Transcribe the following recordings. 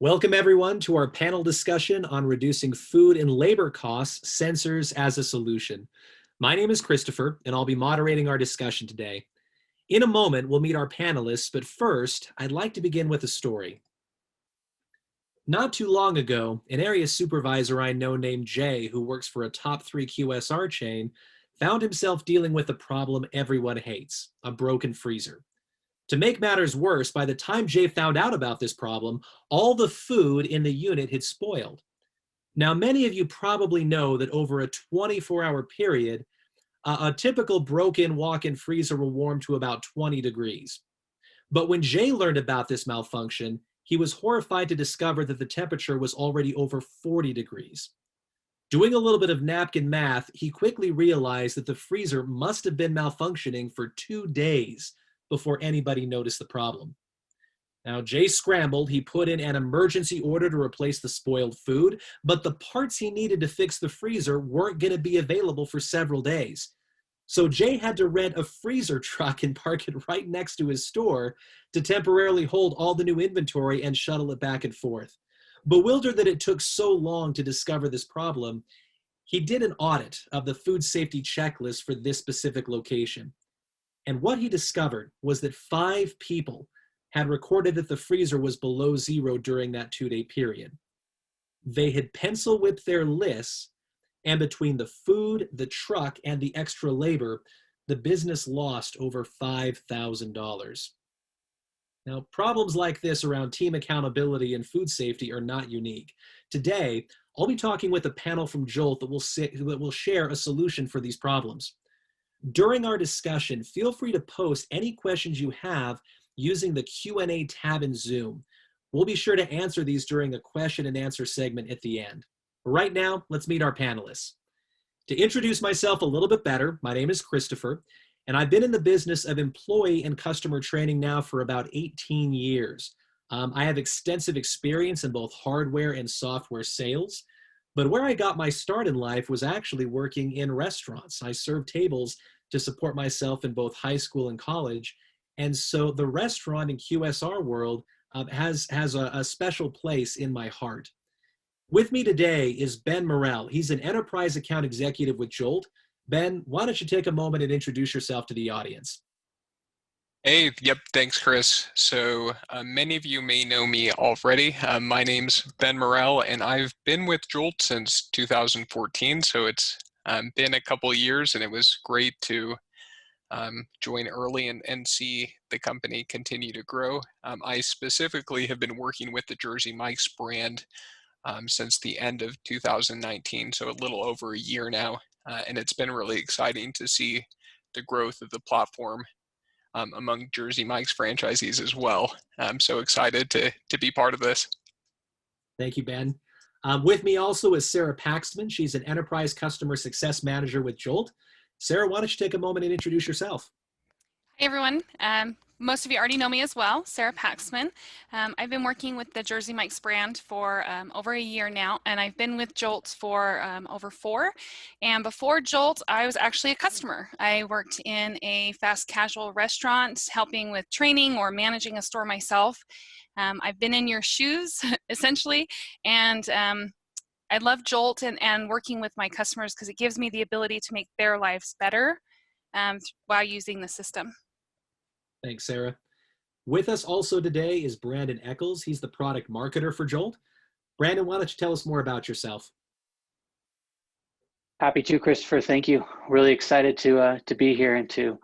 Welcome everyone to our panel discussion on reducing food and labor costs, sensors as a solution. My name is Christopher, and I'll be moderating our discussion today. In a moment, we'll meet our panelists, but first, I'd like to begin with a story. Not too long ago, an area supervisor I know named Jay, who works for a top 3 QSR chain, found himself dealing with a problem everyone hates, a broken freezer. To make matters worse, by the time Jay found out about this problem, all the food in the unit had spoiled. Now, many of you probably know that over a 24-hour period, a typical broken walk-in freezer will warm to about 20 degrees. But when Jay learned about this malfunction, he was horrified to discover that the temperature was already over 40 degrees. Doing a little bit of napkin math, he quickly realized that the freezer must have been malfunctioning for 2 days before anybody noticed the problem. Now, Jay scrambled. He put in an emergency order to replace the spoiled food, but the parts he needed to fix the freezer weren't going to be available for several days. So Jay had to rent a freezer truck and park it right next to his store to temporarily hold all the new inventory and shuttle it back and forth. Bewildered that it took so long to discover this problem, he did an audit of the food safety checklist for this specific location. And what he discovered was that 5 people had recorded that the freezer was below zero during that 2-day period. They had pencil whipped their lists, and between the food, the truck, and the extra labor, the business lost over $5,000. Now, problems like this around team accountability and food safety are not unique. Today, I'll be talking with a panel from Jolt that will share a solution for these problems. During our discussion, feel free to post any questions you have using the Q&A tab in Zoom. We'll be sure to answer these during the question and answer segment at the end. But right now, let's meet our panelists. To introduce myself a little bit better, my name is Christopher, and I've been in the business of employee and customer training now for about 18 years. I have extensive experience in both hardware and software sales, but where I got my start in life was actually working in restaurants. I served tables to support myself in both high school and college. And so the restaurant and QSR world has a special place in my heart. With me today is Ben Morrell. He's an enterprise account executive with Jolt. Ben, why don't you take a moment and introduce yourself to the audience? Hey, yep, thanks, Chris. So many of you may know me already. My name's Ben Morrell, and I've been with Jolt since 2014, so it's been a couple of years, and it was great to join early and see the company continue to grow. I specifically have been working with the Jersey Mike's brand since the end of 2019, so a little over a year now, and it's been really exciting to see the growth of the platform among Jersey Mike's franchisees as well. I'm so excited to be part of this. Thank you, Ben. With me also is Sarah Paxman. She's an enterprise customer success manager with Jolt. Sarah, why don't you take a moment and introduce yourself? Hi, everyone. Most of you already know me as well, Sarah Paxman. I've been working with the Jersey Mike's brand for over a year now, and I've been with Jolt for over 4. And before Jolt, I was actually a customer. I worked in a fast casual restaurant, helping with training or managing a store myself. I've been in your shoes, essentially, and I love Jolt and working with my customers because it gives me the ability to make their lives better while using the system. Thanks, Sarah. With us also today is Brandon Eccles. He's the product marketer for Jolt. Brandon, why don't you tell us more about yourself? Happy to, Christopher. Thank you. Really excited to be here and to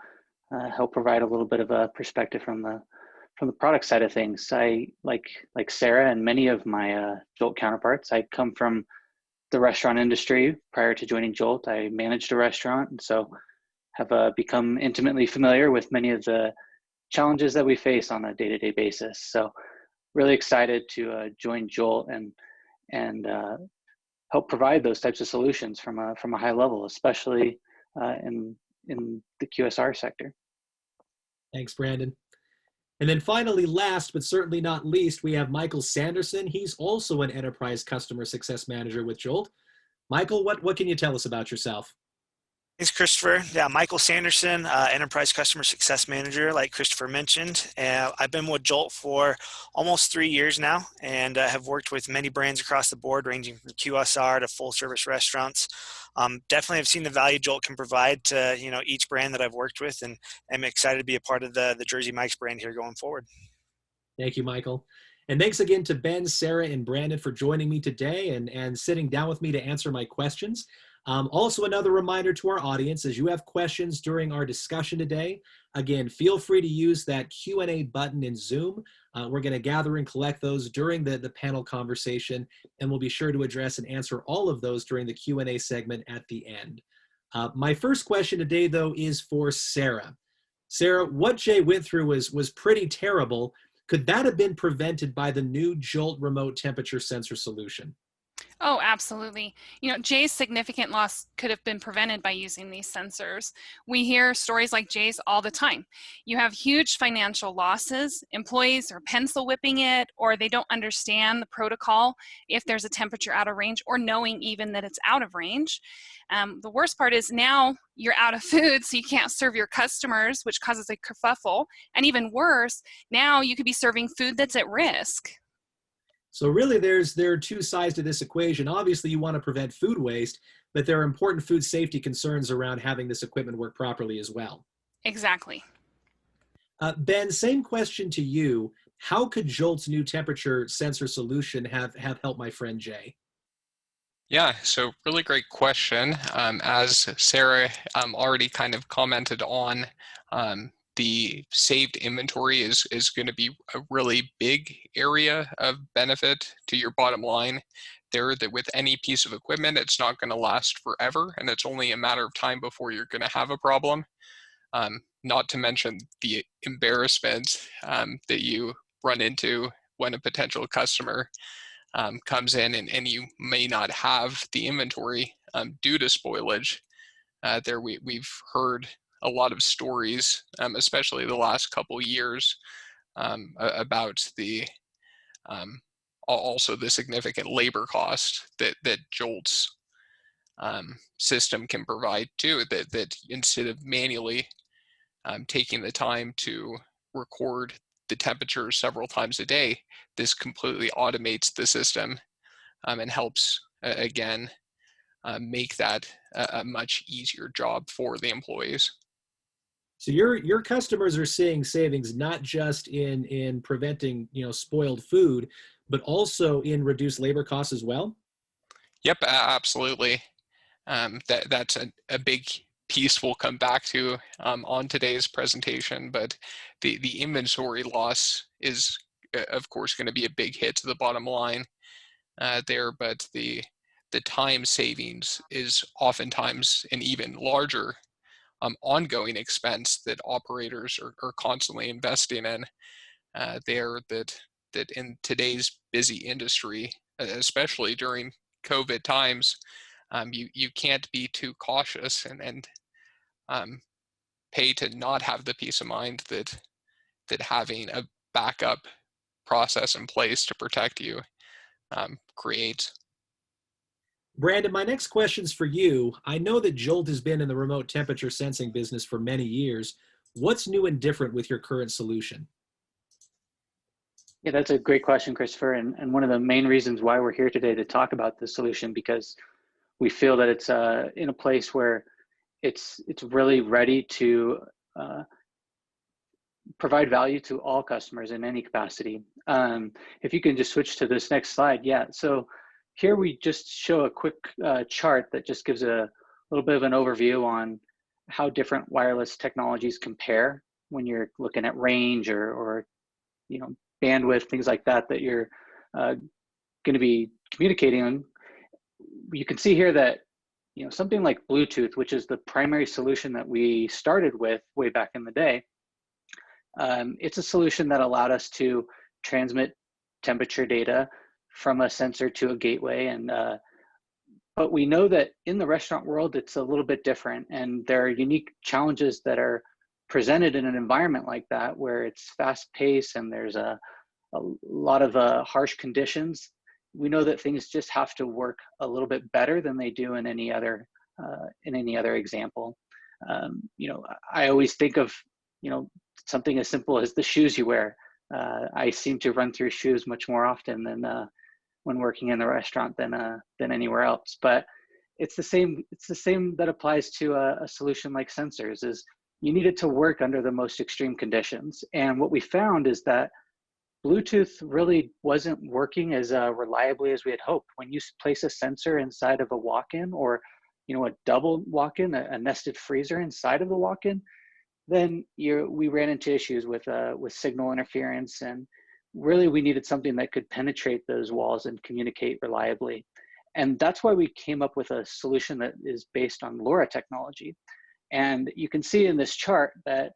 help provide a little bit of a perspective from the product side of things. I like Sarah and many of my Jolt counterparts. I come from the restaurant industry. Prior to joining Jolt, I managed a restaurant, and so have become intimately familiar with many of the challenges that we face on a day-to-day basis. So really excited to join Jolt and help provide those types of solutions from a high level, especially in the QSR sector. Thanks, Brandon. And then finally, last but certainly not least, we have Michael Sanderson. He's also an enterprise customer success manager with Jolt. Michael, what can you tell us about yourself? Thanks, Christopher. Yeah, Michael Sanderson, Enterprise Customer Success Manager, like Christopher mentioned. I've been with Jolt for almost 3 years now, and have worked with many brands across the board, ranging from QSR to full-service restaurants. Definitely have seen the value Jolt can provide to each brand that I've worked with, and I'm excited to be a part of the Jersey Mike's brand here going forward. Thank you, Michael. And thanks again to Ben, Sarah, and Brandon for joining me today and sitting down with me to answer my questions. Also, another reminder to our audience, as you have questions during our discussion today, again, feel free to use that Q&A button in Zoom. We're going to gather and collect those during the panel conversation, and we'll be sure to address and answer all of those during the Q&A segment at the end. My first question today, though, is for Sarah. Sarah, what Jay went through was pretty terrible. Could that have been prevented by the new Jolt remote temperature sensor solution? Oh, absolutely. Jay's significant loss could have been prevented by using these sensors. We hear stories like Jay's all the time. You have huge financial losses. Employees are pencil whipping it, or they don't understand the protocol if there's a temperature out of range, or knowing even that it's out of range. The worst part is now you're out of food, so you can't serve your customers, which causes a kerfuffle. And even worse, now you could be serving food that's at risk. So really, there are two sides to this equation. Obviously, you want to prevent food waste, but there are important food safety concerns around having this equipment work properly as well. Exactly. Ben, same question to you. How could Jolt's new temperature sensor solution have helped my friend Jay? Yeah, so really great question. As Sarah already kind of commented on, the saved inventory is going to be a really big area of benefit to your bottom line there, that with any piece of equipment, it's not going to last forever, and it's only a matter of time before you're going to have a problem. Not to mention the embarrassment that you run into when a potential customer comes in and you may not have the inventory due to spoilage. We've heard a lot of stories, especially the last couple years, about the also the significant labor cost that Jolt's system can provide too. That instead of manually taking the time to record the temperature several times a day, this completely automates the system and helps again make that a much easier job for the employees. So your customers are seeing savings not just in preventing spoiled food, but also in reduced labor costs as well? Yep, absolutely. That's a big piece we'll come back to on today's presentation, but the inventory loss is of course going to be a big hit to the bottom line there, but the time savings is oftentimes an even larger ongoing expense that operators are constantly investing in there, that in today's busy industry, especially during COVID times, you can't be too cautious and pay to not have the peace of mind that having a backup process in place to protect you creates. Brandon, my next question's for you. I know that Jolt has been in the remote temperature sensing business for many years. What's new and different with your current solution? Yeah, that's a great question, Christopher. And one of the main reasons why we're here today to talk about this solution, because we feel that it's in a place where it's really ready to provide value to all customers in any capacity. If you can just switch to this next slide. Yeah, so here we just show a quick chart that just gives a little bit of an overview on how different wireless technologies compare when you're looking at range or bandwidth, things like that you're going to be communicating on. You can see here that something like Bluetooth, which is the primary solution that we started with way back in the day, it's a solution that allowed us to transmit temperature data from a sensor to a gateway. And but we know that in the restaurant world, it's a little bit different, and there are unique challenges that are presented in an environment like that, where it's fast paced and there's a lot of harsh conditions. We know that things just have to work a little bit better than they do in any other in any other example. I always think of, something as simple as the shoes you wear. I seem to run through shoes much more often than when working in the restaurant than anywhere else. But it's the same. It's the same that applies to a solution like sensors. Is you need it to work under the most extreme conditions. And what we found is that Bluetooth really wasn't working as reliably as we had hoped. When you place a sensor inside of a walk-in, or a double walk-in, a nested freezer inside of the walk-in, then we ran into issues with signal interference, and really we needed something that could penetrate those walls and communicate reliably. And that's why we came up with a solution that is based on LoRa technology. And you can see in this chart that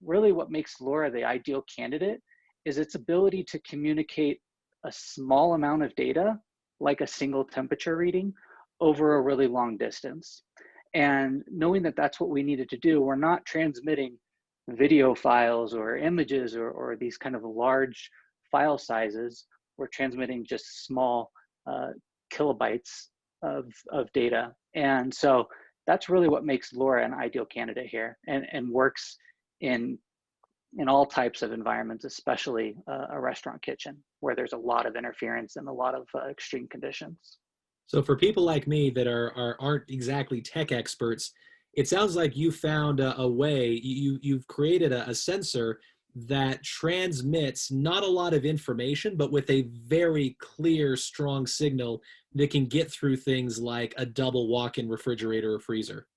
really what makes LoRa the ideal candidate is its ability to communicate a small amount of data, like a single temperature reading, over a really long distance. And knowing that that's what we needed to do, we're not transmitting video files or images or these kind of large file sizes. We're transmitting just small kilobytes of data. And so that's really what makes LoRa an ideal candidate here, and works in all types of environments, especially a restaurant kitchen, where there's a lot of interference and a lot of extreme conditions. So for people like me that aren't exactly tech experts, it sounds like you found a way, you've created a sensor that transmits not a lot of information, but with a very clear, strong signal that can get through things like a double walk-in refrigerator or freezer.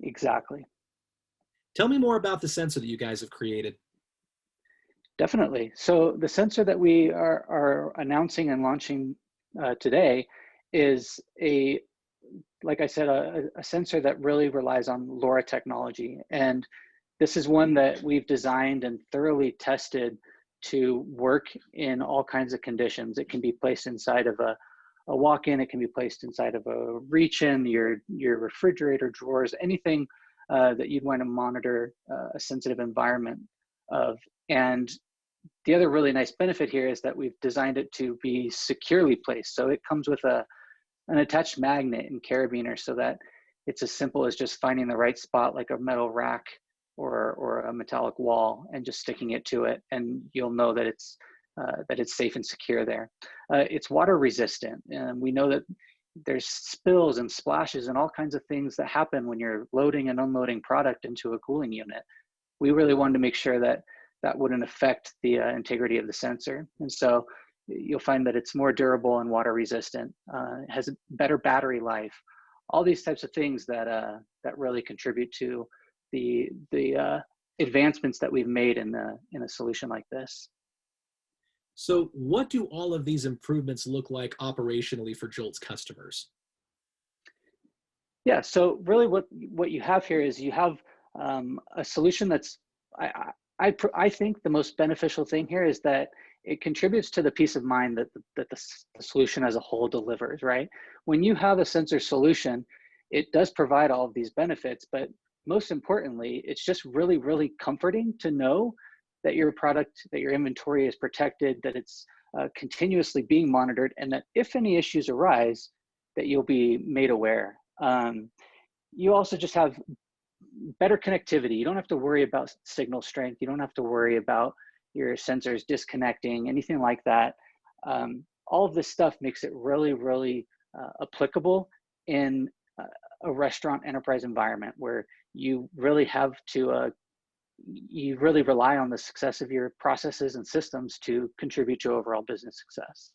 Exactly. Tell me more about the sensor that you guys have created. Definitely. So the sensor that we are announcing and launching today is like I said, a sensor that really relies on LoRa technology. And this is one that we've designed and thoroughly tested to work in all kinds of conditions. It can be placed inside of a walk-in, it can be placed inside of a reach-in, your refrigerator drawers, anything that you'd want to monitor a sensitive environment of. And the other really nice benefit here is that we've designed it to be securely placed. So it comes with an attached magnet and carabiner, so that it's as simple as just finding the right spot, like a metal rack or a metallic wall, and just sticking it to it, and you'll know that it's safe and secure there. It's water resistant, and we know that there's spills and splashes and all kinds of things that happen when you're loading and unloading product into a cooling unit. We really wanted to make sure that that wouldn't affect the integrity of the sensor. And so you'll find that it's more durable and water resistant, it has a better battery life, all these types of things that really contribute to the advancements that we've made in a solution like this. So what do all of these improvements look like operationally for Jolt's customers? Yeah, so really what you have here is you have a solution that's, I think the most beneficial thing here is that it contributes to the peace of mind that the solution as a whole delivers, right? When you have a sensor solution, it does provide all of these benefits, but most importantly, it's just really, really comforting to know that your product, that your inventory is protected, that it's continuously being monitored, and that if any issues arise, that you'll be made aware. You also just have better connectivity. You don't have to worry about signal strength. You don't have to worry about your sensors disconnecting, anything like that. All of this stuff makes it really, really applicable in a restaurant enterprise environment where you really have to, you really rely on the success of your processes and systems to contribute to overall business success.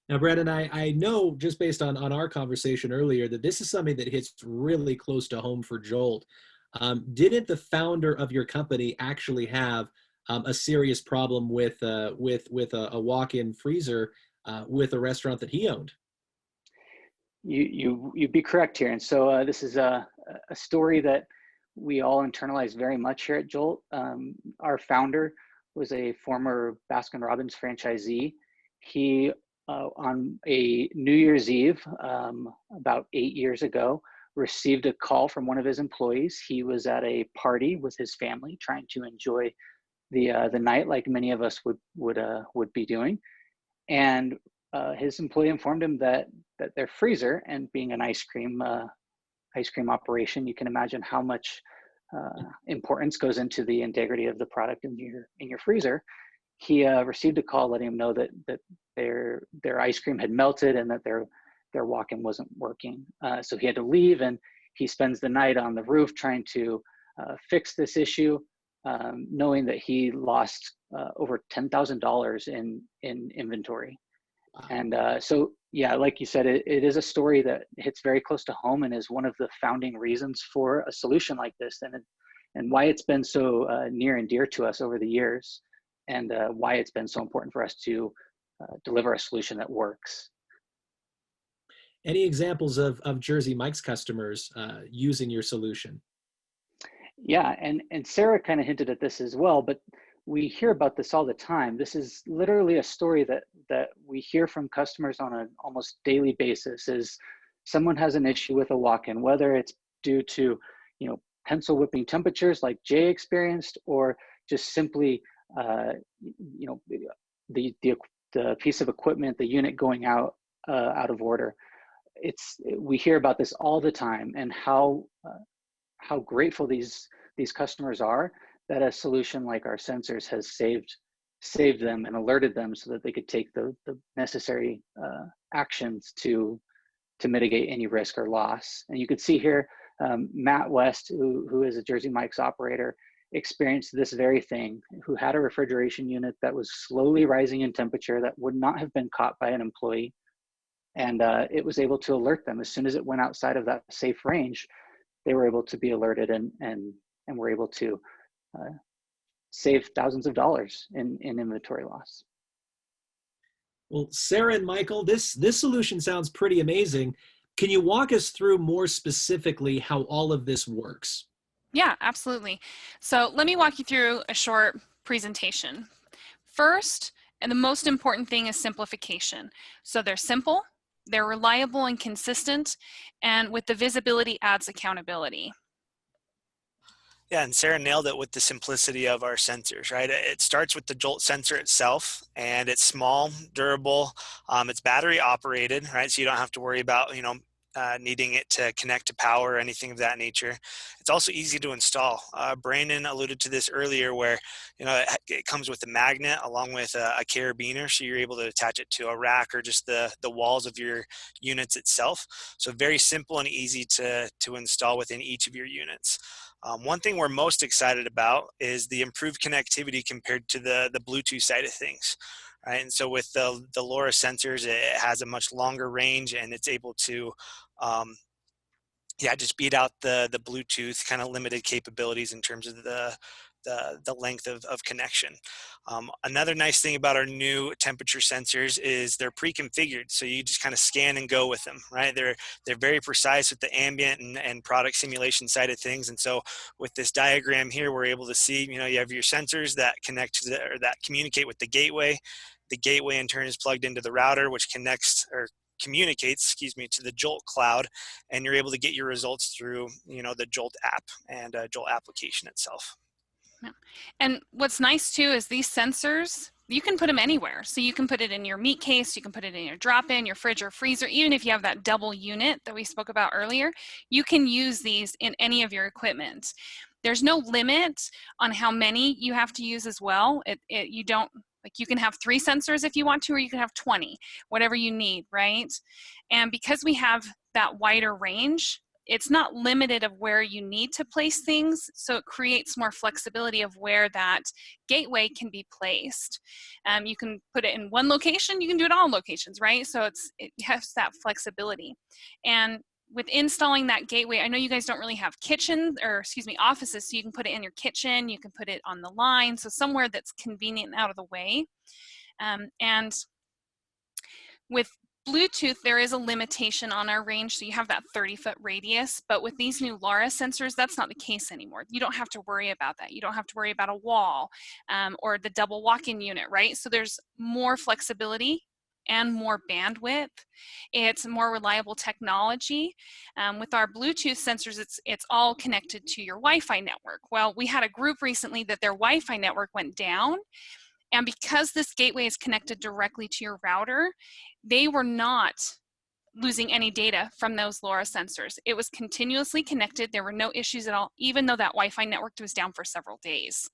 Now, Brandon, I know just based on our conversation earlier that this is something that hits really close to home for Jolt. Didn't the founder of your company actually have a serious problem with a walk-in freezer with a restaurant that he owned? You'd be correct here. And so this is a story that we all internalize very much here at Jolt. Our founder was a former Baskin-Robbins franchisee. He, on a New Year's Eve, about 8 years ago, received a call from one of his employees. He was at a party with his family, trying to enjoy the night like many of us would be doing. And his employee informed him that their freezer, and being an ice cream ice cream operation, you can imagine how much importance goes into the integrity of the product in your freezer. He received a call letting him know that their ice cream had melted and that their walk-in wasn't working. So he had to leave, and he spends the night on the roof trying to fix this issue, knowing that he lost over $10,000 in inventory. Wow. And so, yeah, like you said, it is a story that hits very close to home and is one of the founding reasons for a solution like this, and why it's been so near and dear to us over the years, and why it's been so important for us to deliver a solution that works. Any examples of Jersey Mike's customers using your solution? Yeah, and Sarah kind of hinted at this as well, but we hear about this all the time. This is literally a story that we hear from customers on an almost daily basis. Is someone has an issue with a walk-in, whether it's due to, pencil whipping temperatures like Jay experienced, or just simply, the piece of equipment, the unit going out of order. We hear about this all the time, and how grateful these customers are that a solution like our sensors has saved them and alerted them so that they could take the necessary actions to mitigate any risk or loss. And you could see here, Matt West, who is a Jersey Mike's operator, experienced this very thing, who had a refrigeration unit that was slowly rising in temperature that would not have been caught by an employee. And it was able to alert them as soon as it went outside of that safe range. They were able to be alerted and were able to save thousands of dollars in inventory loss. Well, Sarah and Michael, this solution sounds pretty amazing. Can you walk us through more specifically how all of this works? Yeah, absolutely. So let me walk you through a short presentation. First, and the most important thing is simplification. So they're simple, they're reliable and consistent, and with the visibility adds accountability. Yeah, and Sarah nailed it with the simplicity of our sensors, right? It starts with the Jolt sensor itself, and it's small, durable, it's battery operated, right? So you don't have to worry about, needing it to connect to power or anything of that nature. It's also easy to install. Brandon alluded to this earlier, where it comes with a magnet along with a carabiner, so you're able to attach it to a rack or just the walls of your units itself. So very simple and easy to install within each of your units. One thing we're most excited about is the improved connectivity compared to the Bluetooth side of things. Right? And so with the LoRa sensors, it has a much longer range, and it's able to just beat out the Bluetooth kind of limited capabilities in terms of the length of connection. Another nice thing about our new temperature sensors is they're pre-configured, so you just kind of scan and go with them, right? They're very precise with the ambient and product simulation side of things. And so with this diagram here, we're able to see, you have your sensors that connect to that communicate with the gateway. The gateway in turn is plugged into the router, which communicates, to the Jolt cloud, and you're able to get your results through, the Jolt app and Jolt application itself. Yeah. And what's nice too is these sensors, you can put them anywhere. So you can put it in your meat case, you can put it in your drop-in, your fridge or freezer. Even if you have that double unit that we spoke about earlier, you can use these in any of your equipment. There's no limit on how many you have to use as well. You don't, like, you can have 3 sensors if you want to, or you can have 20, whatever you need, right? And because we have that wider range, it's not limited of where you need to place things, so it creates more flexibility of where that gateway can be placed. You can put it in one location, you can do it all locations, right? So it has that flexibility. And with installing that gateway, I know you guys don't really have offices, so you can put it in your kitchen, you can put it on the line, so somewhere that's convenient and out of the way. And with Bluetooth, there is a limitation on our range, so you have that 30-foot radius, but with these new LoRa sensors, that's not the case anymore. You don't have to worry about that. You don't have to worry about a wall or the double walk-in unit, right? So there's more flexibility and more bandwidth. It's more reliable technology. With our Bluetooth sensors, it's all connected to your Wi-Fi network. Well, we had a group recently that their Wi-Fi network went down, and because this gateway is connected directly to your router, they were not losing any data from those LoRa sensors. It was continuously connected. There were no issues at all, even though that Wi-Fi network was down for several days.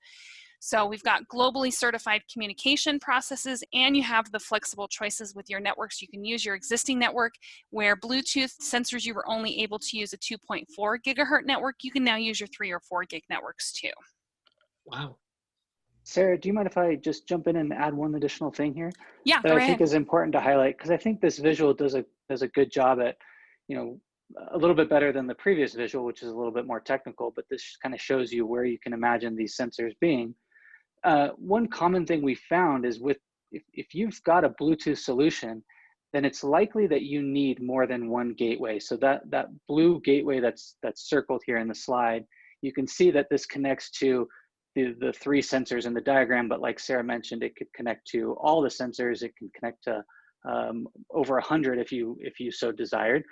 So we've got globally certified communication processes, and you have the flexible choices with your networks. You can use your existing network where Bluetooth sensors, you were only able to use a 2.4 gigahertz network. You can now use your 3 or 4 gig networks too. Wow. Sarah, do you mind if I just jump in and add one additional thing here Yeah, that go I ahead. think is important to highlight? Because I think this visual does a good job at, you know, a little bit better than the previous visual, which is a little bit more technical, but this kind of shows you where you can imagine these sensors being. One common thing we found is if you've got a Bluetooth solution, then it's likely that you need more than one gateway. So that blue gateway that's circled here in the slide, you can see that this connects to the 3 sensors in the diagram, but like Sarah mentioned, it could connect to all the sensors. It can connect to over 100 if you so desired.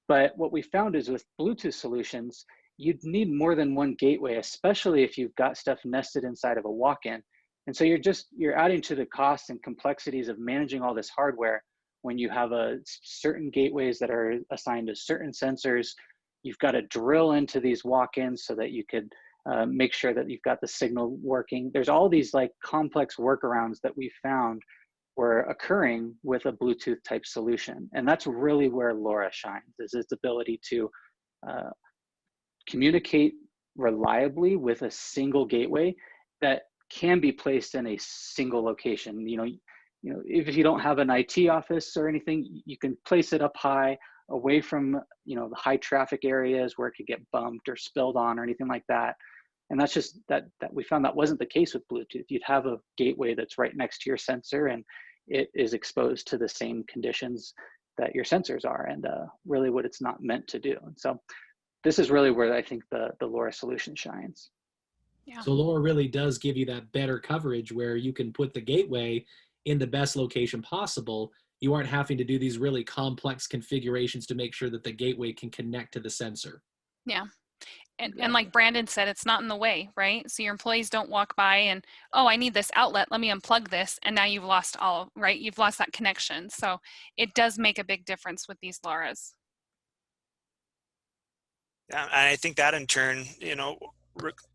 But what we found is with Bluetooth solutions, you'd need more than one gateway, especially if you've got stuff nested inside of a walk-in. And so you're adding to the costs and complexities of managing all this hardware when you have certain gateways that are assigned to certain sensors. You've got to drill into these walk-ins so that you could make sure that you've got the signal working. There's all these like complex workarounds that we found were occurring with a Bluetooth type solution. And that's really where LoRa shines, is its ability to communicate reliably with a single gateway that can be placed in a single location. You know, if you don't have an IT office or anything, you can place it up high, away from, you know, the high traffic areas where it could get bumped or spilled on or anything like that. And that's just that we found that wasn't the case with Bluetooth. You'd have a gateway that's right next to your sensor, and it is exposed to the same conditions that your sensors are, and really what it's not meant to do. And so this is really where I think the LoRa solution shines. Yeah. So LoRa really does give you that better coverage where you can put the gateway in the best location possible. You aren't having to do these really complex configurations to make sure that the gateway can connect to the sensor. Yeah. And, Exactly. and like Brandon said, it's not in the way, right? So your employees don't walk by and, oh, I need this outlet, let me unplug this. And now you've lost right? You've lost that connection. So it does make a big difference with these LoRa's. Yeah, and I think that in turn, you know,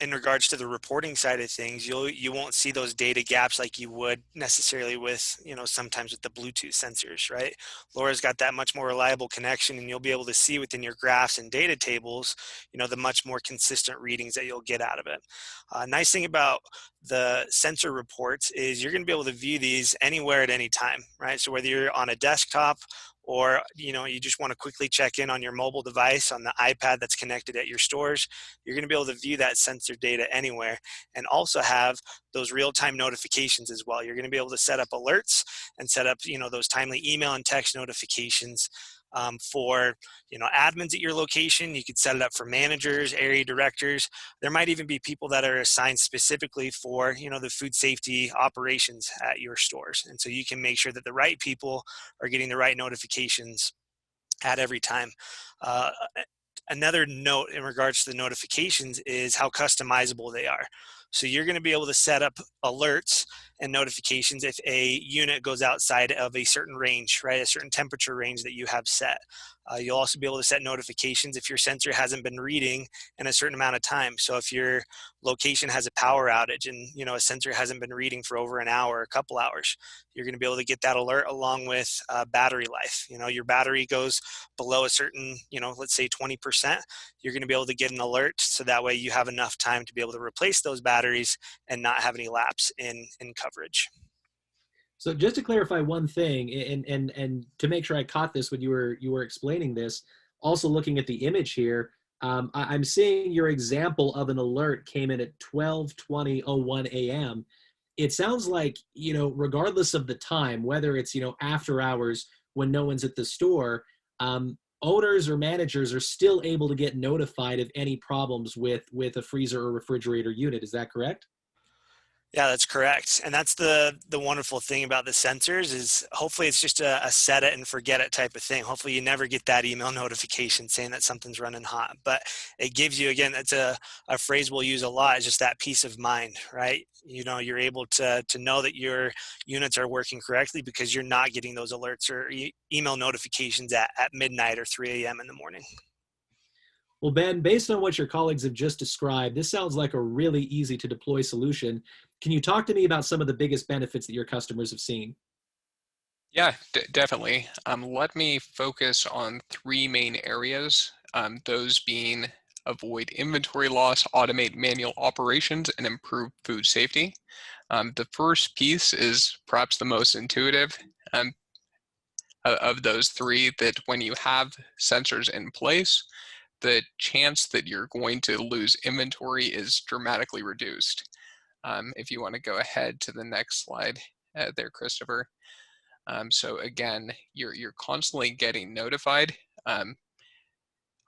in regards to the reporting side of things, you won't see those data gaps like you would necessarily with, you know, sometimes with the Bluetooth sensors, right? LoRa's got that much more reliable connection, and you'll be able to see within your graphs and data tables, you know, the much more consistent readings that you'll get out of it. Nice thing about the sensor reports is you're going to be able to view these anywhere at any time, right? So whether you're on a desktop, or, you know, you just want to quickly check in on your mobile device on the iPad that's connected at your stores, you're going to be able to view that sensor data anywhere, and also have those real-time notifications as well. You're going to be able to set up alerts and set up, you know, those timely email and text notifications for, you know, admins at your location. You could set it up for managers, area directors. There might even be people that are assigned specifically for, you know, the food safety operations at your stores. And so you can make sure that the right people are getting the right notifications at every time. Another note in regards to the notifications is how customizable they are. So you're going to be able to set up alerts and notifications if a unit goes outside of a certain range, right? A certain temperature range that you have set. You'll also be able to set notifications if your sensor hasn't been reading in a certain amount of time. So if your location has a power outage and, you know, a sensor hasn't been reading for over an hour, a couple hours, you're going to be able to get that alert along with battery life. You know, your battery goes below a certain, you know, let's say 20%, you're going to be able to get an alert, so that way you have enough time to be able to replace those batteries and not have any lapse in coverage. So just to clarify one thing, and to make sure I caught this when you were explaining this, also looking at the image here, I'm seeing your example of an alert came in at 12:20:01 a.m. It sounds like, you know, regardless of the time, whether it's, you know, after hours when no one's at the store, owners or managers are still able to get notified of any problems with a freezer or refrigerator unit. Is that correct? Yeah, that's correct. And that's the wonderful thing about the sensors is hopefully it's just a set it and forget it type of thing. Hopefully you never get that email notification saying that something's running hot, but it gives you, again, that's a phrase we'll use a lot, is just that peace of mind, right? You know, you're able to know that your units are working correctly because you're not getting those alerts or email notifications at midnight or 3 a.m. in the morning. Well, Ben, based on what your colleagues have just described, this sounds like a really easy to deploy solution. Can you talk to me about some of the biggest benefits that your customers have seen? Yeah, definitely. Let me focus on three main areas, those being avoid inventory loss, automate manual operations, and improve food safety. The first piece is perhaps the most intuitive of those three, that when you have sensors in place, the chance that you're going to lose inventory is dramatically reduced. If you want to go ahead to the next slide there, Christopher. So again, you're constantly getting notified.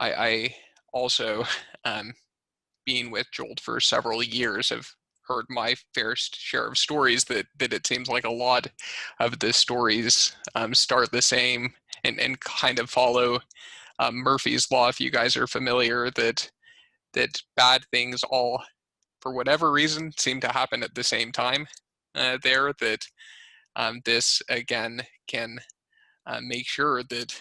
I also, being with Jolt for several years, have heard my fair share of stories that it seems like a lot of the stories start the same and kind of follow Murphy's Law, if you guys are familiar, that bad things all, for whatever reason, seem to happen at the same time there, that this, again, can make sure that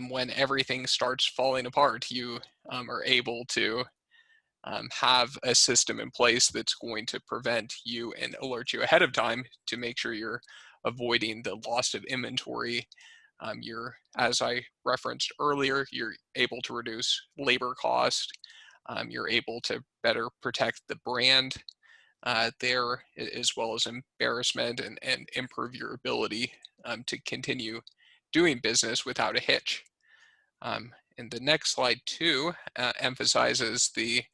when everything starts falling apart, you are able to have a system in place that's going to prevent you and alert you ahead of time to make sure you're avoiding the loss of inventory. You're, as I referenced earlier, you're able to reduce labor cost. You're able to better protect the brand there, as well as embarrassment, and improve your ability to continue doing business without a hitch. And the next slide too emphasizes the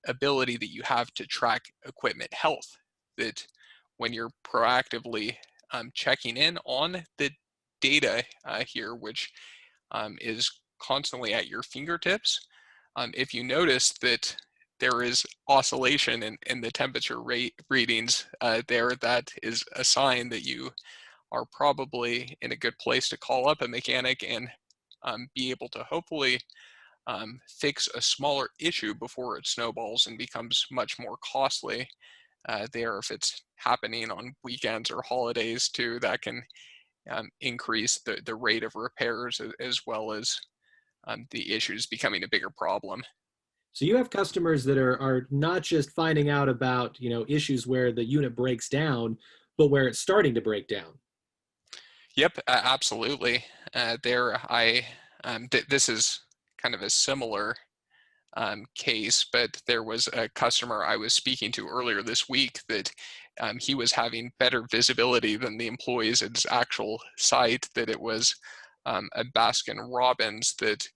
ability that you have to track equipment health, that when you're proactively checking in on the data here, which is constantly at your fingertips, if you notice that there is oscillation in the temperature rate readings there, that is a sign that you are probably in a good place to call up a mechanic and be able to hopefully fix a smaller issue before it snowballs and becomes much more costly there. If it's happening on weekends or holidays too, that can increase the rate of repairs, as well as the issues becoming a bigger problem. So you have customers that are not just finding out about, issues where the unit breaks down, but where it's starting to break down. Yep, absolutely. This is kind of a similar case, but there was a customer I was speaking to earlier this week that he was having better visibility than the employees at his actual site, that it was a Baskin Robbins, that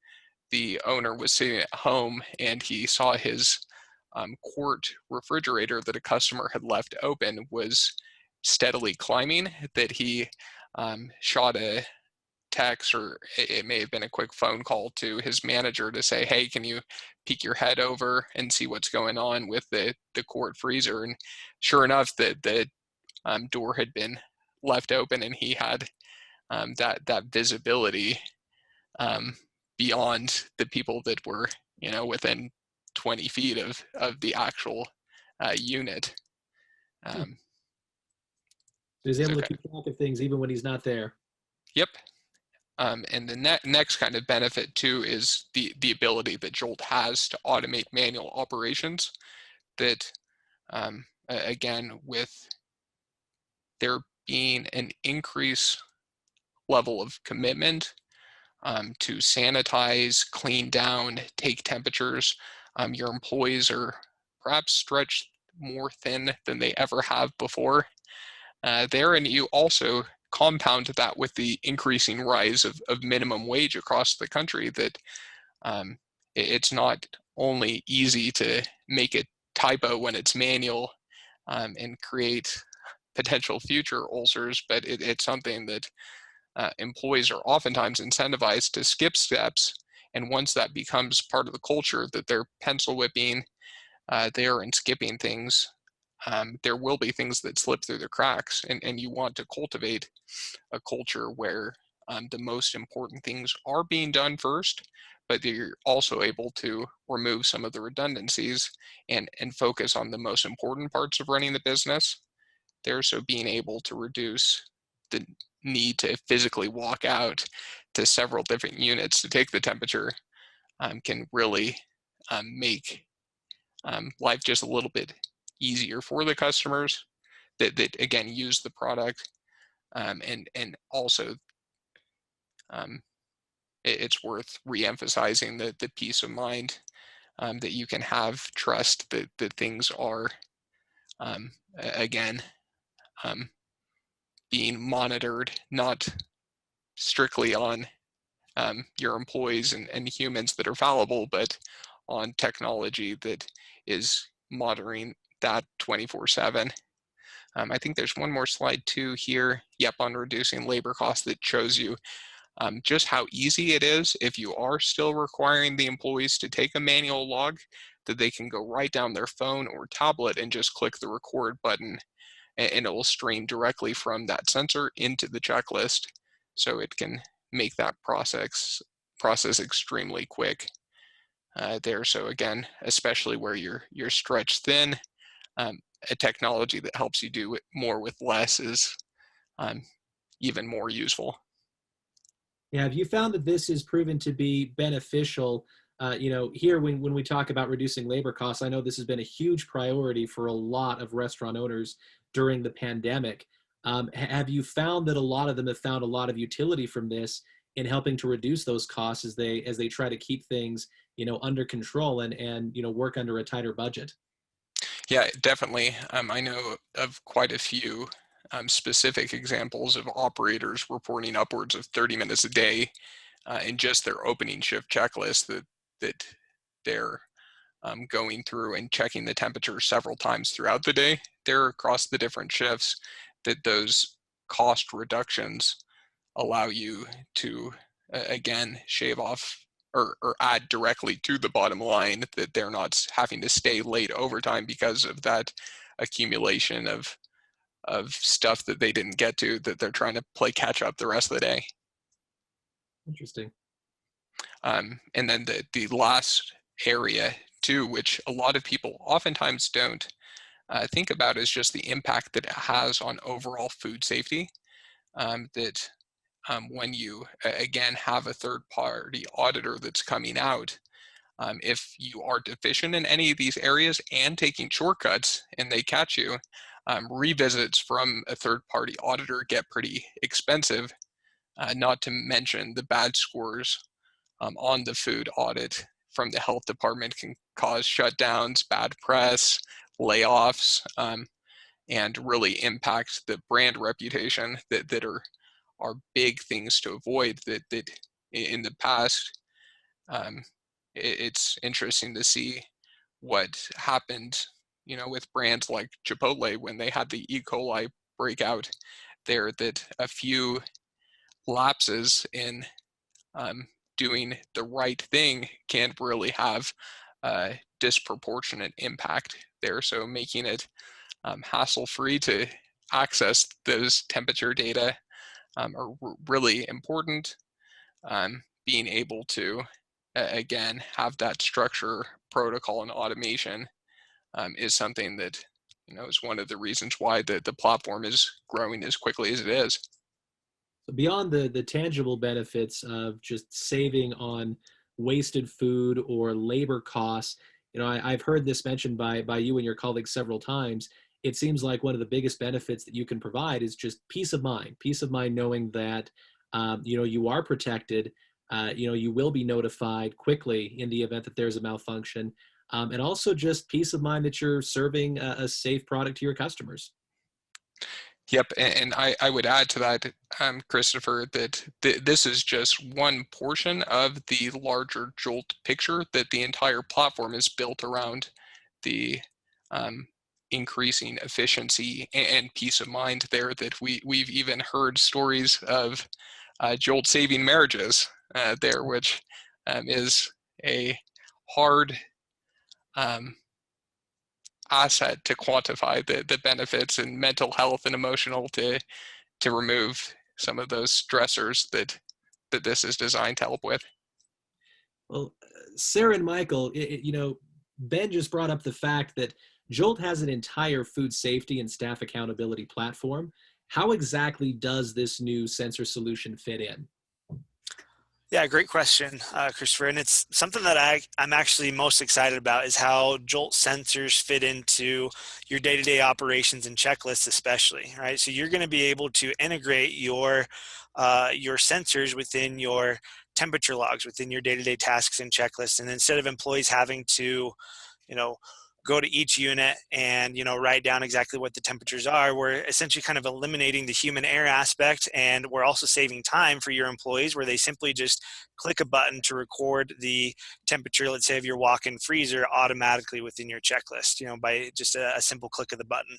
the owner was sitting at home and he saw his quart refrigerator that a customer had left open was steadily climbing, that he shot a text, or it may have been a quick phone call to his manager to say, hey, can you peek your head over and see what's going on with the quart freezer? And sure enough, the door had been left open, and he had that visibility beyond the people that were within 20 feet of the actual unit. He's able So, to keep track of things even when he's not there. yep. And the next kind of benefit too is the ability that Jolt has to automate manual operations. That again, with there being an increased level of commitment to sanitize, clean down, take temperatures, your employees are perhaps stretched more thin than they ever have before there. And you also compound that with the increasing rise of minimum wage across the country, that it's not only easy to make a typo when it's manual and create potential future ulcers, but it's something that employees are oftentimes incentivized to skip steps. And once that becomes part of the culture, that they're pencil whipping there and skipping things, there will be things that slip through the cracks, and you want to cultivate a culture where the most important things are being done first, but you're also able to remove some of the redundancies and focus on the most important parts of running the business there. So being able to reduce the need to physically walk out to several different units to take the temperature can really make life just a little bit easier for the customers that again use the product, and also it's worth re-emphasizing the peace of mind that you can have trust that things are again um, being monitored, not strictly on your employees and humans that are fallible, but on technology that is monitoring that 24/7. I think there's one more slide too here. Yep, on reducing labor costs that shows you just how easy it is if you are still requiring the employees to take a manual log, that they can go right down their phone or tablet and just click the record button, and it will stream directly from that sensor into the checklist. So it can make that process extremely quick there. So again, especially where you're stretched thin, a technology that helps you do it more with less is even more useful. Yeah, have you found that this has proven to be beneficial? Here when we talk about reducing labor costs, I know this has been a huge priority for a lot of restaurant owners during the pandemic. Have you found that a lot of them have found a lot of utility from this in helping to reduce those costs as they try to keep things, under control and work under a tighter budget? Yeah, definitely. I know of quite a few specific examples of operators reporting upwards of 30 minutes a day in just their opening shift checklist that they're going through and checking the temperature several times throughout the day there across the different shifts, that those cost reductions allow you to again shave off or add directly to the bottom line, that they're not having to stay late overtime because of that accumulation of stuff that they didn't get to, that they're trying to play catch up the rest of the day. Interesting. And then the last area too, which a lot of people oftentimes don't think about, is just the impact that it has on overall food safety. That when you again have a third party auditor that's coming out, if you are deficient in any of these areas and taking shortcuts and they catch you, revisits from a third party auditor get pretty expensive, not to mention the bad scores on the food audit from the health department can cause shutdowns, bad press, layoffs, and really impact the brand reputation that are big things to avoid that in the past. It's interesting to see what happened, with brands like Chipotle when they had the E. coli breakout there, that a few lapses in doing the right thing can really have a disproportionate impact there. So making it hassle-free to access those temperature data are really important. Being able to, again, have that structure, protocol, and automation is something that is one of the reasons why the platform is growing as quickly as it is. So beyond the tangible benefits of just saving on wasted food or labor costs, I've heard this mentioned by you and your colleagues several times. It seems like one of the biggest benefits that you can provide is just peace of mind knowing that you are protected. You will be notified quickly in the event that there's a malfunction, and also just peace of mind that you're serving a safe product to your customers. Yep, and I would add to that, Christopher, that this is just one portion of the larger Jolt picture, that the entire platform is built around the um, increasing efficiency and peace of mind there, that we've even heard stories of Jolt saving marriages there, which is a hard um, asset to quantify the benefits and mental health and emotional to remove some of those stressors that this is designed to help with. Well, Sarah and Michael, Ben just brought up the fact that Jolt has an entire food safety and staff accountability platform. How exactly does this new sensor solution fit in? Yeah, great question, Christopher. And it's something that I'm actually most excited about is how Jolt sensors fit into your day-to-day operations and checklists especially, right? So you're going to be able to integrate your sensors within your temperature logs, within your day-to-day tasks and checklists. And instead of employees having to go to each unit and write down exactly what the temperatures are, we're essentially kind of eliminating the human error aspect, and we're also saving time for your employees where they simply just click a button to record the temperature, let's say of your walk-in freezer, automatically within your checklist, by just a simple click of the button.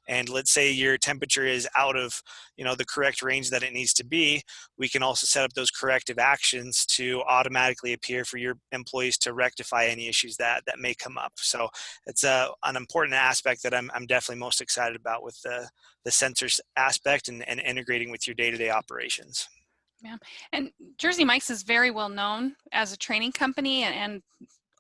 And let's say your temperature is out of the correct range that it needs to be, we can also set up those corrective actions to automatically appear for your employees to rectify any issues that may come up. So it's an important aspect that I'm definitely most excited about with the sensors aspect and integrating with your day-to-day operations. Yeah, and Jersey Mike's is very well known as a training company, and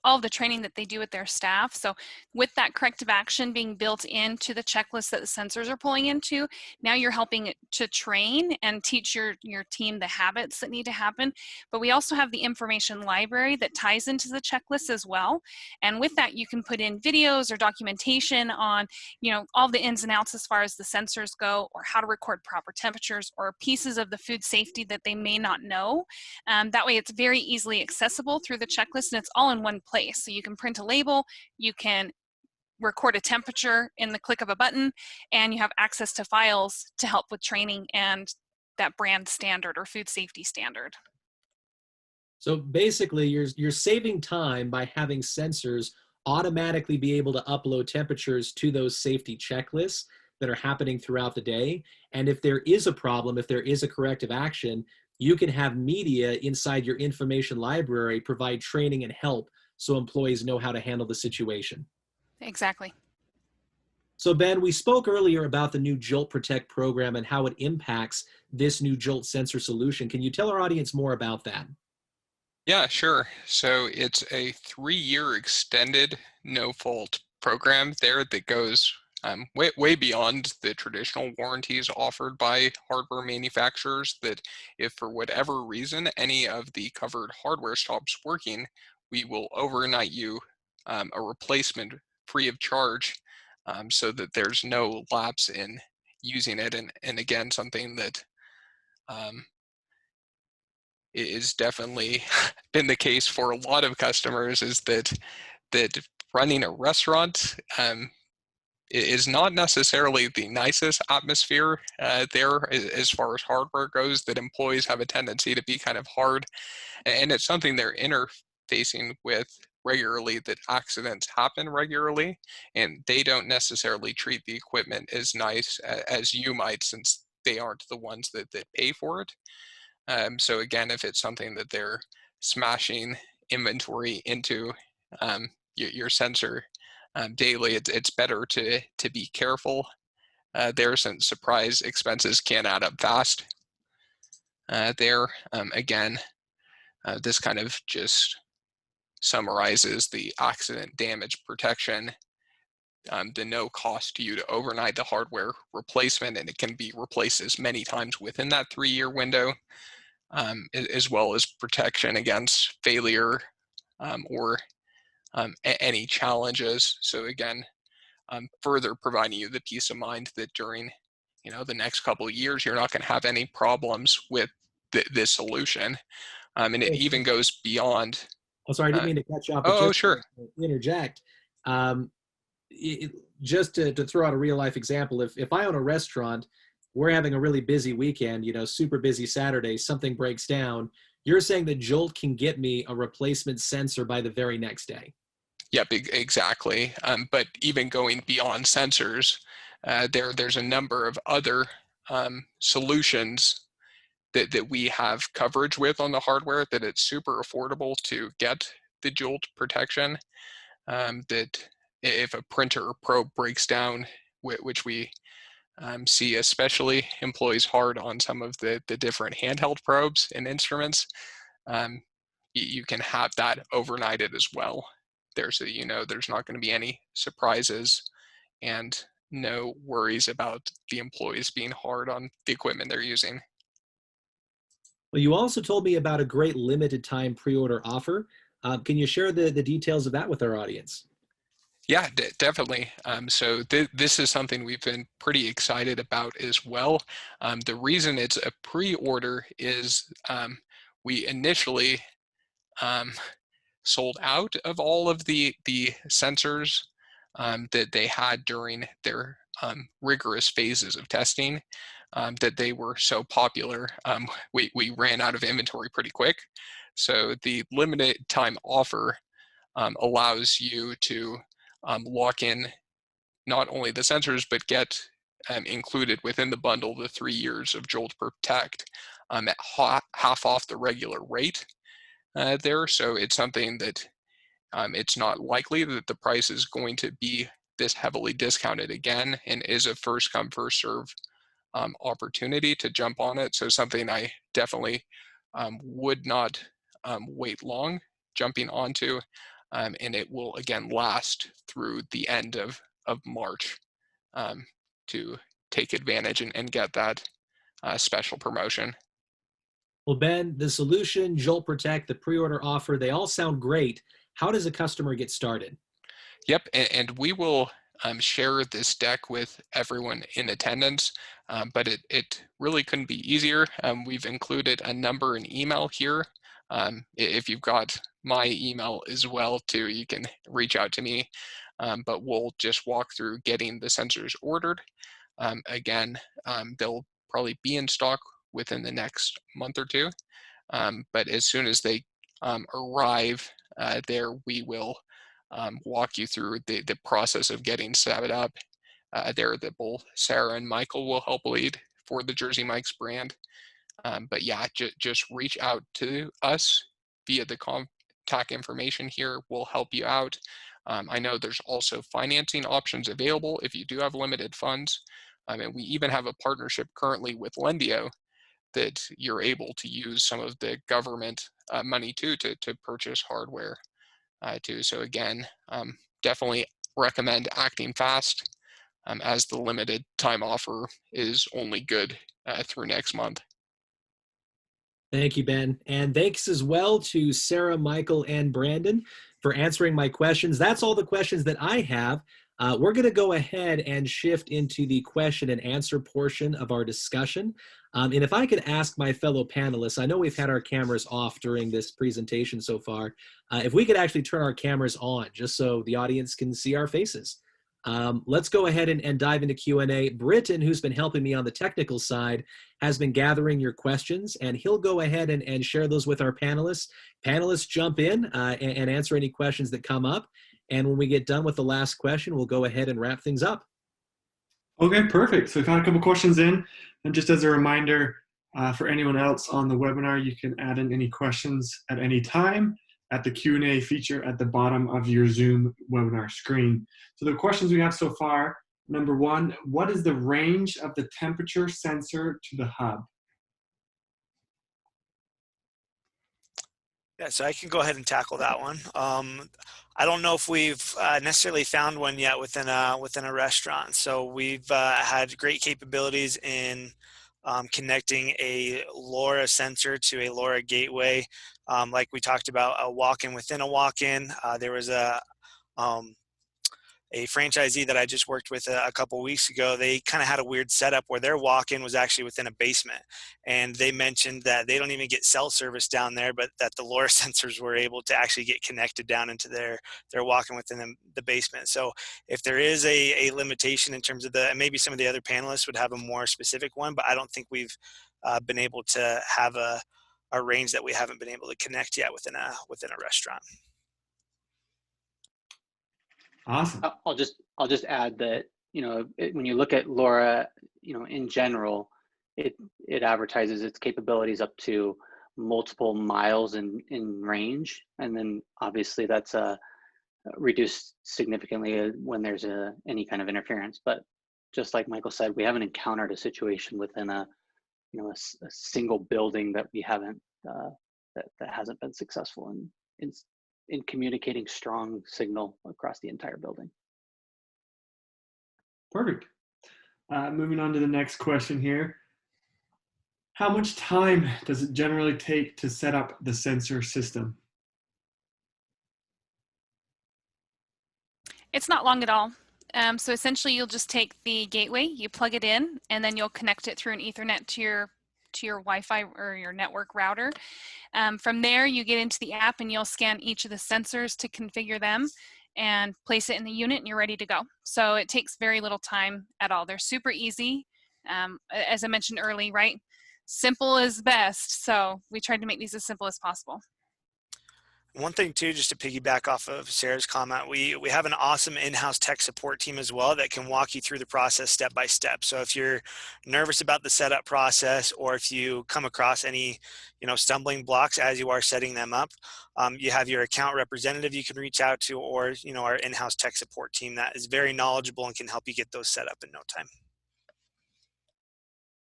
all of the training that they do with their staff. So with that corrective action being built into the checklist that the sensors are pulling into, now you're helping to train and teach your team the habits that need to happen. But we also have the information library that ties into the checklist as well. And with that, you can put in videos or documentation on, all the ins and outs as far as the sensors go, or how to record proper temperatures, or pieces of the food safety that they may not know. That way it's very easily accessible through the checklist, and it's all in one place. So you can print a label, you can record a temperature in the click of a button, and you have access to files to help with training and that brand standard or food safety standard. So basically, you're saving time by having sensors automatically be able to upload temperatures to those safety checklists that are happening throughout the day. And if there is a problem, if there is a corrective action, you can have media inside your information library provide training and help so employees know how to handle the situation. Exactly. So Ben, we spoke earlier about the new Jolt Protect program and how it impacts this new Jolt sensor solution. Can you tell our audience more about that? Yeah, sure. So it's a 3-year extended no-fault program there that goes way beyond the traditional warranties offered by hardware manufacturers, that if for whatever reason any of the covered hardware stops working, we will overnight you a replacement free of charge, so that there's no lapse in using it. And again, something that is definitely been the case for a lot of customers is that running a restaurant is not necessarily the nicest atmosphere there as far as hardware goes, that employees have a tendency to be kind of hard, and it's something they're interfacing with regularly, that accidents happen regularly, and they don't necessarily treat the equipment as nice as you might, since they aren't the ones that pay for it. So again, if it's something that they're smashing inventory into your sensor daily, it's better to be careful there, since surprise expenses can add up fast there. Again, this kind of just summarizes the accident damage protection, the no cost to you to overnight the hardware replacement, and it can be replaced as many times within that 3-year window, as well as protection against failure or any challenges. So again, further providing you the peace of mind that during the next couple of years, you're not going to have any problems with this solution. And it even goes beyond. Oh, sorry, I didn't mean to cut you off, but Oh, just sure. to interject. Um, just to throw out a real life example, if I own a restaurant, we're having a really busy weekend, super busy Saturday, something breaks down, you're saying that Jolt can get me a replacement sensor by the very next day? Yep, exactly. But even going beyond sensors, there's a number of other solutions that we have coverage with on the hardware, that it's super affordable to get the Jolt protection, that if a printer or probe breaks down, which we see especially employees hard on some of the different handheld probes and instruments, um, you can have that overnighted as well there, so you know there's not going to be any surprises and no worries about the employees being hard on the equipment they're using. Well, you also told me about a great limited time pre-order offer. Can you share the details of that with our audience? Yeah, definitely. So this is something we've been pretty excited about as well. The reason it's a pre-order is we initially um, sold out of all of the sensors that they had during their rigorous phases of testing. That they were so popular, we ran out of inventory pretty quick. So the limited time offer allows you to lock in not only the sensors, but get included within the bundle the 3 years of Jolt Protect at half off the regular rate there. So it's something that it's not likely that the price is going to be this heavily discounted again, and is a first come first serve opportunity to jump on it. So something I definitely would not wait long jumping onto, and it will again last through the end of March um, to take advantage and get that special promotion. Well, Ben, the solution, Jolt Protect, the pre-order offer, they all sound great. How does a customer get started? Yep, and we will share this deck with everyone in attendance, but it really couldn't be easier. We've included a number and email here. If you've got my email as well too, you can reach out to me, but we'll just walk through getting the sensors ordered. Again, they'll probably be in stock within the next month or two, but as soon as they arrive there, we will walk you through the process of getting set up there that both Sarah and Michael will help lead for the Jersey Mike's brand. But yeah, just reach out to us via the contact information here. We'll help you out. I know there's also financing options available if you do have limited funds. And we even have a partnership currently with Lendio that you're able to use some of the government money too to purchase hardware too. So again, definitely recommend acting fast as the limited time offer is only good through next month. Thank you, Ben. And thanks as well to Sarah, Michael, and Brandon for answering my questions. That's all the questions that I have. We're going to go ahead and shift into the question and answer portion of our discussion. And if I could ask my fellow panelists, I know we've had our cameras off during this presentation so far. If we could actually turn our cameras on just so the audience can see our faces. Let's go ahead and dive into Q&A. Britton, who's been helping me on the technical side, has been gathering your questions, and he'll go ahead and share those with our panelists. Panelists jump in and answer any questions that come up. And when we get done with the last question, we'll go ahead and wrap things up. Okay, perfect. So we've had a couple questions in. And just as a reminder, for anyone else on the webinar, you can add in any questions at any time at the Q&A feature at the bottom of your Zoom webinar screen. So the questions we have so far, number one, what is the range of the temperature sensor to the hub? Yeah, so I can go ahead and tackle that one. I don't know if we've necessarily found one yet within a restaurant. So we've had great capabilities in connecting a LoRa sensor to a LoRa gateway. Like we talked about, a walk-in within a walk-in. There was a franchisee that I just worked with a couple weeks ago. They kind of had a weird setup where their walk-in was actually within a basement, and they mentioned that they don't even get cell service down there, but that the LoRa sensors were able to actually get connected down into their walk-in within the basement. So if there is a limitation in terms of and maybe some of the other panelists would have a more specific one, but I don't think we've been able to have a range that we haven't been able to connect yet within a restaurant. Awesome. I'll just add that, when you look at LoRa, in general, it advertises its capabilities up to multiple miles in range, and then obviously that's reduce significantly when there's any kind of interference. But just like Michael said, we haven't encountered a situation within a single building that we haven't that hasn't been successful in communicating strong signal across the entire building. Perfect. Moving on to the next question here. How much time does it generally take to set up the sensor system? It's not long at all. So essentially you'll just take the gateway, you plug it in, and then you'll connect it through an Ethernet to your Wi-Fi or your network router. From there, you get into the app and you'll scan each of the sensors to configure them and place it in the unit, and you're ready to go. So it takes very little time at all. They're super easy. As I mentioned early, right? Simple is best. So we tried to make these as simple as possible. One thing too, just to piggyback off of Sarah's comment, we have an awesome in-house tech support team as well that can walk you through the process step by step. So if you're nervous about the setup process, or if you come across any, stumbling blocks as you are setting them up, you have your account representative you can reach out to, or our in-house tech support team that is very knowledgeable and can help you get those set up in no time.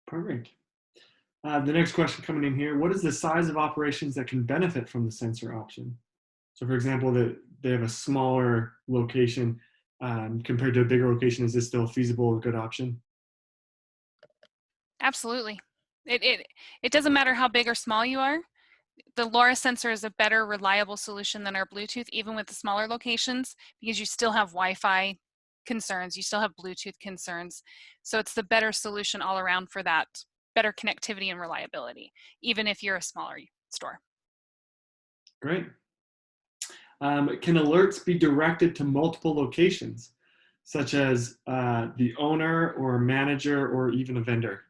Perfect. The next question coming in here, what is the size of operations that can benefit from the sensor option? So for example, that they have a smaller location compared to a bigger location, is this still feasible, a good option? Absolutely. It doesn't matter how big or small you are. The LoRa sensor is a better, reliable solution than our Bluetooth, even with the smaller locations, because you still have Wi-Fi concerns, you still have Bluetooth concerns. So it's the better solution all around for that better connectivity and reliability, even if you're a smaller store. Great. Can alerts be directed to multiple locations, such as the owner or manager or even a vendor?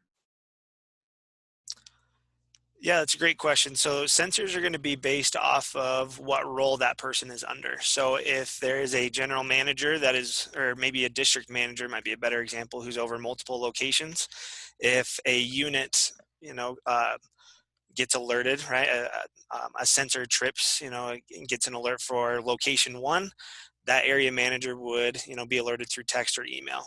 Yeah, that's a great question. So sensors are going to be based off of what role that person is under. So if there is a general manager that is, or maybe a district manager might be a better example, who's over multiple locations, if a unit, gets alerted, right? A sensor trips, and gets an alert for location 1, that area manager would, be alerted through text or email.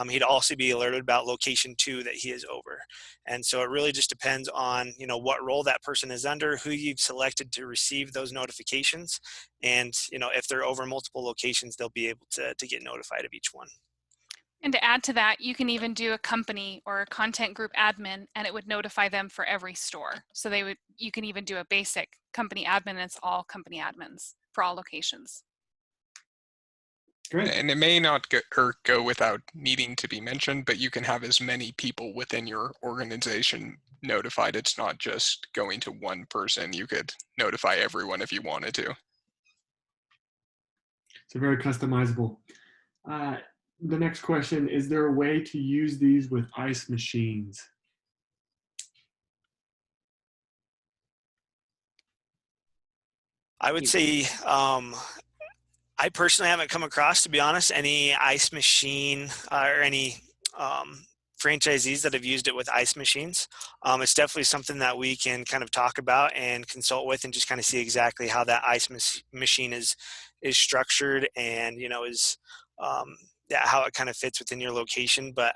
He'd also be alerted about location 2 that he is over. And so it really just depends on, what role that person is under, who you've selected to receive those notifications. And, if they're over multiple locations, they'll be able to get notified of each one. And to add to that, you can even do a company or a content group admin, and it would notify them for every store. So you can even do a basic company admin, and it's all company admins for all locations. Great. And it may not go without needing to be mentioned, but you can have as many people within your organization notified. It's not just going to one person. You could notify everyone if you wanted to. So very customizable. The next question, is there a way to use these with ice machines? I would say, I personally haven't come across, to be honest, any ice machine or any franchisees that have used it with ice machines. It's definitely something that we can kind of talk about and consult with, and just kind of see exactly how that ice machine is structured, and is how it kind of fits within your location. But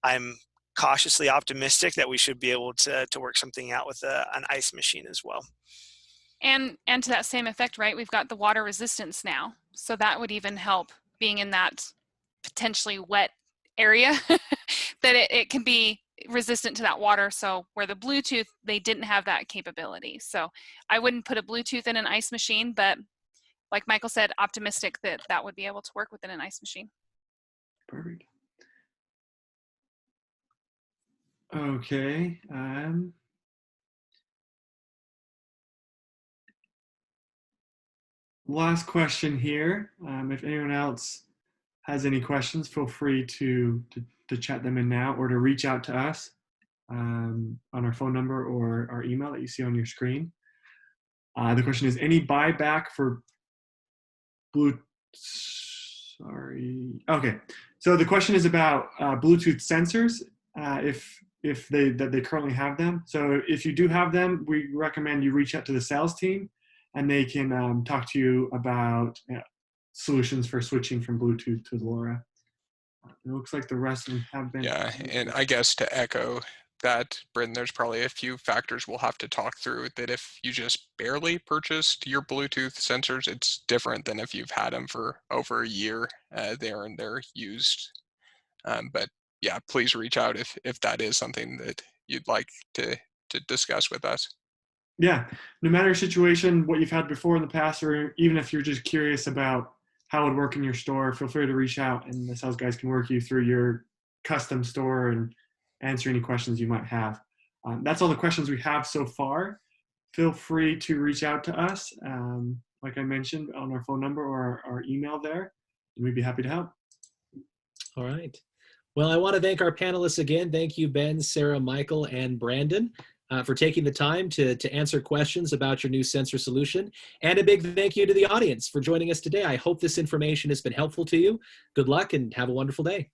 I'm cautiously optimistic that we should be able to work something out with an ice machine as well. And to that same effect, right, we've got the water resistance now. So that would even help, being in that potentially wet area, that it can be resistant to that water. So where the Bluetooth, they didn't have that capability. So I wouldn't put a Bluetooth in an ice machine, but like Michael said, optimistic that that would be able to work within an ice machine. Perfect. Okay. Last question here. If anyone else has any questions, feel free to chat them in now, or to reach out to us on our phone number or our email that you see on your screen. The question is, any buyback for Okay, so the question is about Bluetooth sensors, if they currently have them. So if you do have them, we recommend you reach out to the sales team, and they can talk to you about solutions for switching from Bluetooth to LoRa. It looks like the rest of them have been. Yeah, and I guess to echo that, Britton, there's probably a few factors we'll have to talk through. That if you just barely purchased your Bluetooth sensors, it's different than if you've had them for over a year. They're used. But yeah, please reach out if that is something that you'd like to discuss with us. Yeah, no matter your situation, what you've had before in the past, or even if you're just curious about how it would work in your store, feel free to reach out, and the sales guys can work you through your custom store and answer any questions you might have. That's all the questions we have so far. Feel free to reach out to us, like I mentioned, on our phone number or our email there, and we'd be happy to help. All right. Well, I want to thank our panelists again. Thank you, Ben, Sarah, Michael, and Brandon, for taking the time to answer questions about your new sensor solution. And a big thank you to the audience for joining us today. I hope this information has been helpful to you. Good luck and have a wonderful day.